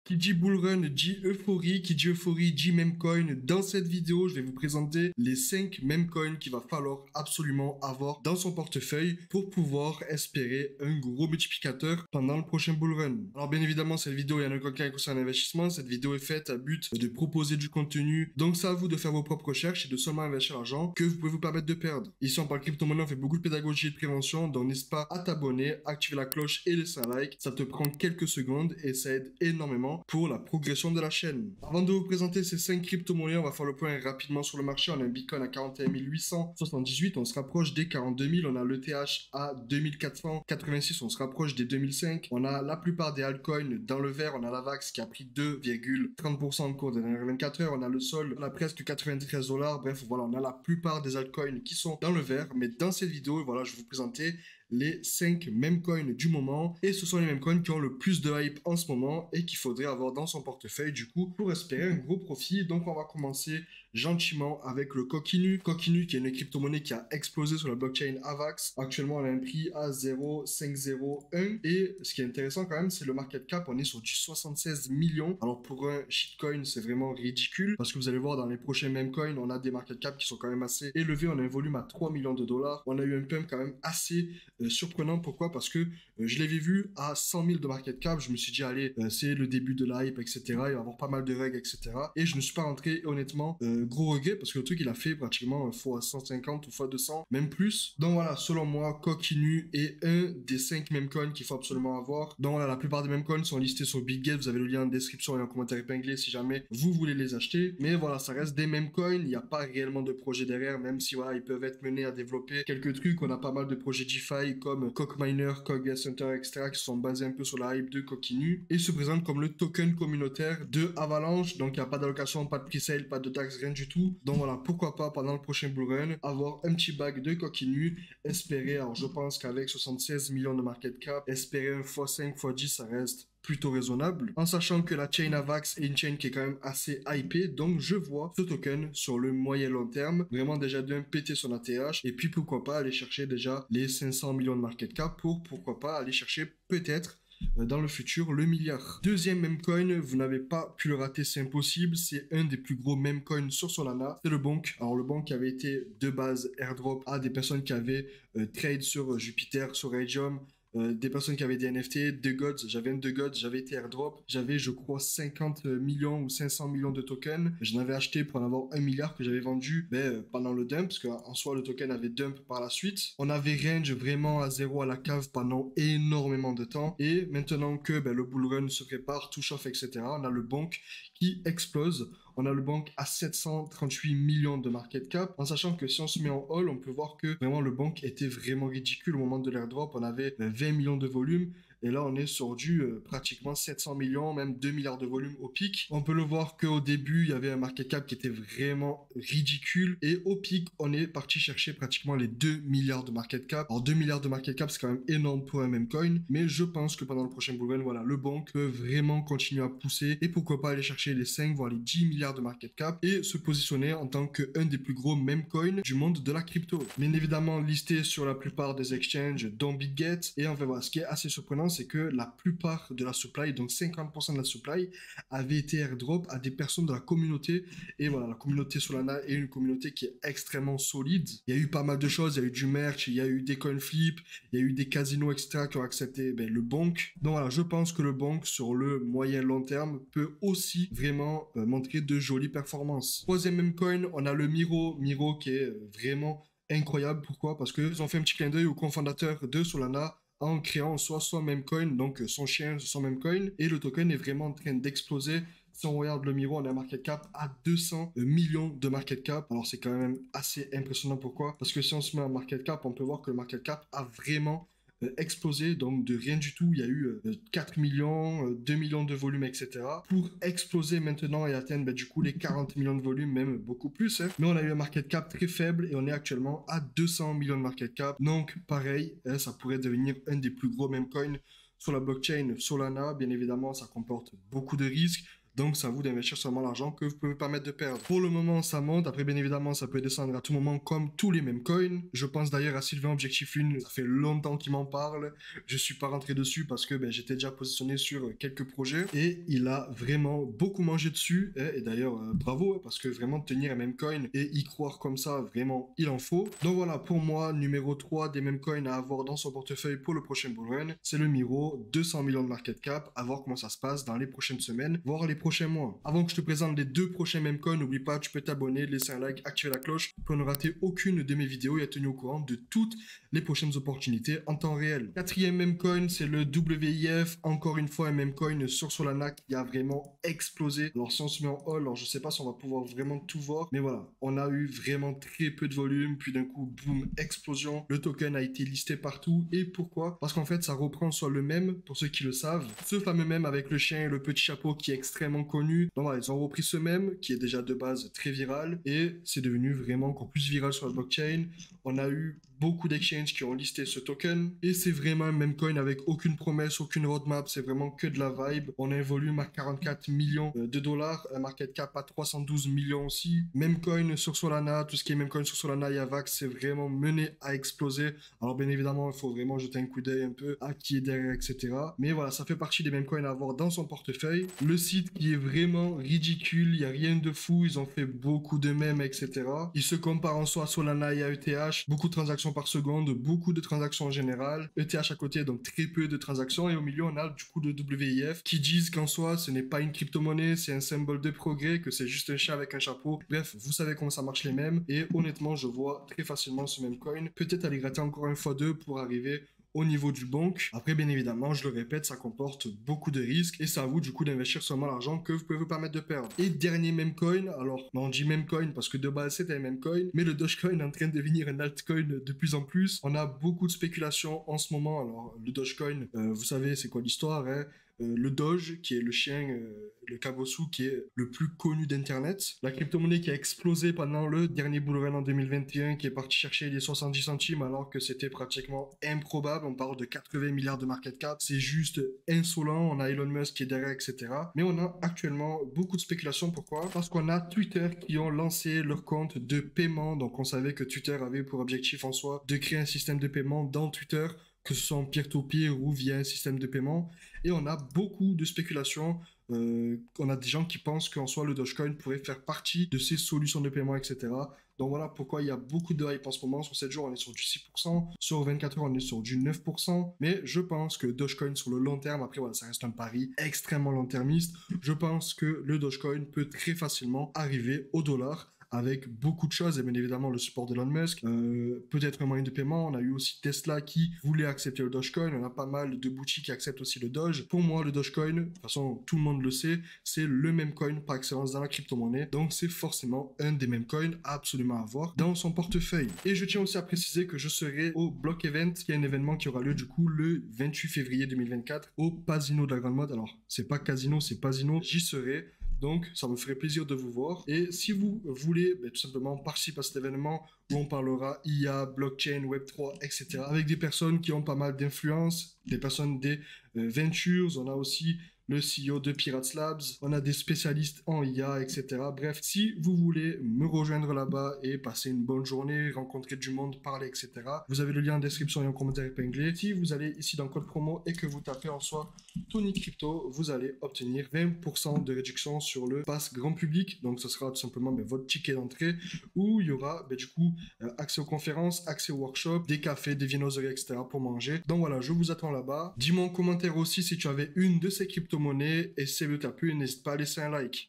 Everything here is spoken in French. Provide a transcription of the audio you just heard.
Qui dit bullrun dit euphorie, qui dit euphorie dit meme coin. Dans cette vidéo, je vais vous présenter les 5 meme coins qu'il va falloir absolument avoir dans son portefeuille pour pouvoir espérer un gros multiplicateur pendant le prochain bullrun. Alors bien évidemment, cette vidéo, il n'y en a aucun concernant l'investissement. Cette vidéo est faite à but de proposer du contenu. Donc c'est à vous de faire vos propres recherches et de seulement investir l'argent que vous pouvez vous permettre de perdre. Ici, on parle crypto-monnaie, on fait beaucoup de pédagogie et de prévention. Donc n'hésite pas à t'abonner, activer la cloche et laisser un like. Ça te prend quelques secondes et ça aide énormément pour la progression de la chaîne. Avant de vous présenter ces 5 crypto-monnaies, on va faire le point rapidement sur le marché. On a un Bitcoin à 41 878, on se rapproche des 42 000. On a l'ETH à 2486, on se rapproche des 2005. On a la plupart des altcoins dans le vert. On a la VAX qui a pris 2,30% au cours des dernières 24 heures. On a le Sol, on a presque 93 $. Bref, voilà, on a la plupart des altcoins qui sont dans le vert. Mais dans cette vidéo, voilà, je vais vous présenter les 5 meme coins du moment, et ce sont les meme coins qui ont le plus de hype en ce moment et qu'il faudrait avoir dans son portefeuille du coup pour espérer un gros profit. Donc on va commencer gentiment avec le Coquinu. Coquinu qui est une crypto-monnaie qui a explosé sur la blockchain AVAX. Actuellement elle a un prix à 0,501 et ce qui est intéressant quand même c'est le market cap, on est sur du 76 millions. Alors pour un shitcoin c'est vraiment ridicule parce que vous allez voir dans les prochains meme coins on a des market cap qui sont quand même assez élevés. On a un volume à 3 millions de dollars. On a eu un pump quand même assez surprenant. Pourquoi? Parce que je l'avais vu à 100 000 de market cap. Je me suis dit, allez, c'est le début de l'hype, etc. Il va y avoir pas mal de règles, etc. Et je ne suis pas rentré, honnêtement, gros regret, parce que le truc, il a fait pratiquement fois 150 ou fois 200, même plus. Donc voilà, selon moi, Coquinu est un des 5 meme coins qu'il faut absolument avoir. Donc voilà, la plupart des meme coins sont listés sur BitGet. Vous avez le lien en description et en commentaire épinglé si jamais vous voulez les acheter. Mais voilà, ça reste des meme coins. Il n'y a pas réellement de projet derrière, même si voilà, ils peuvent être menés à développer quelques trucs. On a pas mal de projets DeFi comme Cockminer, Cockgas Center, etc. qui sont basés un peu sur la hype de Coquinu et se présentent comme le token communautaire de Avalanche. Donc il n'y a pas d'allocation, pas de pre-sale, pas de taxes, rien du tout. Donc voilà, pourquoi pas pendant le prochain bullrun avoir un petit bag de Coquinu, espérer, alors je pense qu'avec 76 millions de market cap, espérer un x5, x10, ça reste plutôt raisonnable, en sachant que la chain AVAX est une chain qui est quand même assez hypée, donc je vois ce token sur le moyen long terme vraiment déjà d'un péter son ATH, et puis pourquoi pas aller chercher déjà les 500 millions de market cap pour pourquoi pas aller chercher peut-être dans le futur le milliard. Deuxième meme coin, vous n'avez pas pu le rater, c'est impossible, c'est un des plus gros meme coins sur Solana, c'est le Bonk. Alors le Bonk avait été de base airdrop à des personnes qui avaient trade sur Jupiter, sur Raydium, des personnes qui avaient des NFT, de Gods, j'avais un de Gods, j'avais été airdrop, j'avais je crois 50 millions ou 500 millions de tokens, j'en avais acheté pour en avoir 1 milliard que j'avais vendu pendant le dump, parce qu'en soi le token avait dump par la suite. On avait range vraiment à zéro à la cave pendant énormément de temps, et maintenant que le bullrun se prépare, tout chauffe, etc., on a le Bonk qui explose. On a le Bonk à 738 millions de market cap, en sachant que si on se met en all, on peut voir que vraiment le Bonk était vraiment ridicule au moment de l'airdrop. On avait 20 millions de volume, et là on est sur du pratiquement 700 millions, même 2 milliards de volume au pic. On peut le voir qu'au début, il y avait un market cap qui était vraiment ridicule, et au pic, on est parti chercher pratiquement les 2 milliards de market cap. Alors 2 milliards de market cap, c'est quand même énorme pour un meme coin, mais je pense que pendant le prochain bullrun, voilà, le Bonk peut vraiment continuer à pousser, et pourquoi pas aller chercher les 5, voire les 10 milliards de market cap et se positionner en tant qu'un des plus gros meme coins du monde de la crypto. Bien évidemment listé sur la plupart des exchanges dont BitGet, et enfin voilà, ce qui est assez surprenant c'est que la plupart de la supply, donc 50% de la supply avait été airdrop à des personnes de la communauté, et voilà, la communauté Solana est une communauté qui est extrêmement solide. Il y a eu pas mal de choses, il y a eu du merch, il y a eu des coin flips, il y a eu des casinos, etc. qui ont accepté le Bonk. Donc voilà, je pense que le Bonk sur le moyen long terme peut aussi vraiment montrer de jolies performances. Troisième meme coin, on a le Miro qui est vraiment incroyable. Pourquoi? Parce qu'ils ont fait un petit clin d'œil au cofondateur de Solana en créant en soi son meme coin, donc son chien, son meme coin, et le token est vraiment en train d'exploser. Si on regarde le Miro, on a un market cap à 200 millions de market cap. Alors c'est quand même assez impressionnant. Pourquoi? Parce que si on se met en market cap, on peut voir que le market cap a vraiment explosé, donc de rien du tout, il y a eu 4 millions, 2 millions de volume, etc. pour exploser maintenant et atteindre du coup les 40 millions de volume, même beaucoup plus. Mais on a eu un market cap très faible et on est actuellement à 200 millions de market cap. Donc pareil, ça pourrait devenir un des plus gros meme coins sur la blockchain Solana. Bien évidemment, ça comporte beaucoup de risques. Donc c'est à vous d'investir seulement l'argent que vous pouvez permettre de perdre. Pour le moment, ça monte. Après, bien évidemment, ça peut descendre à tout moment comme tous les mêmes coins. Je pense d'ailleurs à Sylvain Objectif Lune. Ça fait longtemps qu'il m'en parle. Je suis pas rentré dessus parce que j'étais déjà positionné sur quelques projets et il a vraiment beaucoup mangé dessus. Et d'ailleurs, bravo, parce que vraiment tenir un même coin et y croire comme ça, vraiment, il en faut. Donc voilà, pour moi, numéro 3 des mêmes coins à avoir dans son portefeuille pour le prochain bull run, c'est le Miro, 200 millions de market cap, à voir comment ça se passe dans les prochaines semaines, voire les prochains mois. Avant que je te présente les 2 prochains mêmes coins, n'oublie pas, tu peux t'abonner, laisser un like, activer la cloche pour ne rater aucune de mes vidéos et être tenu au courant de toutes les prochaines opportunités en temps réel. Quatrième meme coin, c'est le WIF, encore une fois un meme coin sur Solana qui a vraiment explosé. Alors si on se met en haul, alors je sais pas si on va pouvoir vraiment tout voir, mais voilà, on a eu vraiment très peu de volume, puis d'un coup, boum, explosion. Le token a été listé partout. Et pourquoi? Parce qu'en fait, ça reprend soit le mème, pour ceux qui le savent, ce fameux mème avec le chien et le petit chapeau qui est extrêmement connu. Donc voilà, ils ont repris ce mème qui est déjà de base très viral et c'est devenu vraiment encore plus viral sur la blockchain. On a eu beaucoup d'exchanges qui ont listé ce token et c'est vraiment un meme coin avec aucune promesse, aucune roadmap, c'est vraiment que de la vibe. On a un volume à 44 millions de dollars, un market cap à 312 millions aussi. Meme coin sur Solana, tout ce qui est meme coin sur Solana et Avax, c'est vraiment mené à exploser. Alors bien évidemment, il faut vraiment jeter un coup d'œil un peu à qui est derrière, etc. Mais voilà, ça fait partie des meme coins à avoir dans son portefeuille. Le site qui est vraiment ridicule, il n'y a rien de fou, ils ont fait beaucoup de mèmes, etc. Ils se comparent en soi à Solana et à ETH, beaucoup de transactions par seconde, beaucoup de transactions en général, ETH à côté, donc très peu de transactions, et au milieu on a du coup le WIF qui disent qu'en soi ce n'est pas une crypto-monnaie, c'est un symbole de progrès, que c'est juste un chien avec un chapeau. Bref, vous savez comment ça marche les mêmes, et honnêtement je vois très facilement ce même coin, peut-être aller gratter encore une fois deux pour arriver au niveau du bonk. Après, bien évidemment, je le répète, ça comporte beaucoup de risques et c'est à vous du coup d'investir seulement l'argent que vous pouvez vous permettre de perdre. Et dernier meme coin, alors on dit meme coin parce que de base c'était un meme coin, mais le Dogecoin est en train de devenir un altcoin de plus en plus. On a beaucoup de spéculations en ce moment. Alors le Dogecoin, vous savez c'est quoi l'histoire, hein? Le Doge, qui est le chien, le Kabosu, qui est le plus connu d'Internet. La crypto-monnaie qui a explosé pendant le dernier bull run en 2021, qui est parti chercher les 70 centimes alors que c'était pratiquement improbable. On parle de 80 milliards de market cap. C'est juste insolent. On a Elon Musk qui est derrière, etc. Mais on a actuellement beaucoup de spéculations. Pourquoi? Parce qu'on a Twitter qui ont lancé leur compte de paiement. Donc on savait que Twitter avait pour objectif en soi de créer un système de paiement dans Twitter, que ce soit en peer-to-peer ou via un système de paiement. Et on a beaucoup de spéculations. On a des gens qui pensent qu'en soi, le Dogecoin pourrait faire partie de ces solutions de paiement, etc. Donc voilà pourquoi il y a beaucoup de hype en ce moment. Sur 7 jours, on est sur du 6%. Sur 24 heures, on est sur du 9%. Mais je pense que Dogecoin sur le long terme, après voilà, ça reste un pari extrêmement long-termiste. Je pense que le Dogecoin peut très facilement arriver au dollar, avec beaucoup de choses, et bien évidemment le support d'Elon Musk, peut-être un moyen de paiement. On a eu aussi Tesla qui voulait accepter le Dogecoin, on a pas mal de boutiques qui acceptent aussi le Doge. Pour moi, le Dogecoin, de toute façon tout le monde le sait, c'est le meme coin par excellence dans la crypto-monnaie, donc c'est forcément un des meme coins à absolument avoir dans son portefeuille. Et je tiens aussi à préciser que je serai au Block Event, qui est un événement qui aura lieu du coup le 28 février 2024 au Pasino de la Grande Mode. Alors c'est pas Casino, c'est Pasino, j'y serai. Donc, ça me ferait plaisir de vous voir. Et si vous voulez tout simplement participer à cet événement où on parlera IA, blockchain, Web3, etc. avec des personnes qui ont pas mal d'influence, des personnes des ventures, on a aussi le CEO de Pirates Labs, on a des spécialistes en IA, etc. Bref, si vous voulez me rejoindre là-bas et passer une bonne journée, rencontrer du monde, parler, etc., vous avez le lien en description et en commentaire épinglé. Si vous allez ici dans le code promo et que vous tapez en soi Tony Crypto, vous allez obtenir 20% de réduction sur le pass grand public. Donc, ce sera tout simplement votre ticket d'entrée où il y aura du coup accès aux conférences, accès aux workshops, des cafés, des viennoiseries, etc. pour manger. Donc voilà, je vous attends là-bas. Dis-moi en commentaire aussi si tu avais une de ces crypto-monnaies et si elle t'a plu, n'hésite pas à laisser un like.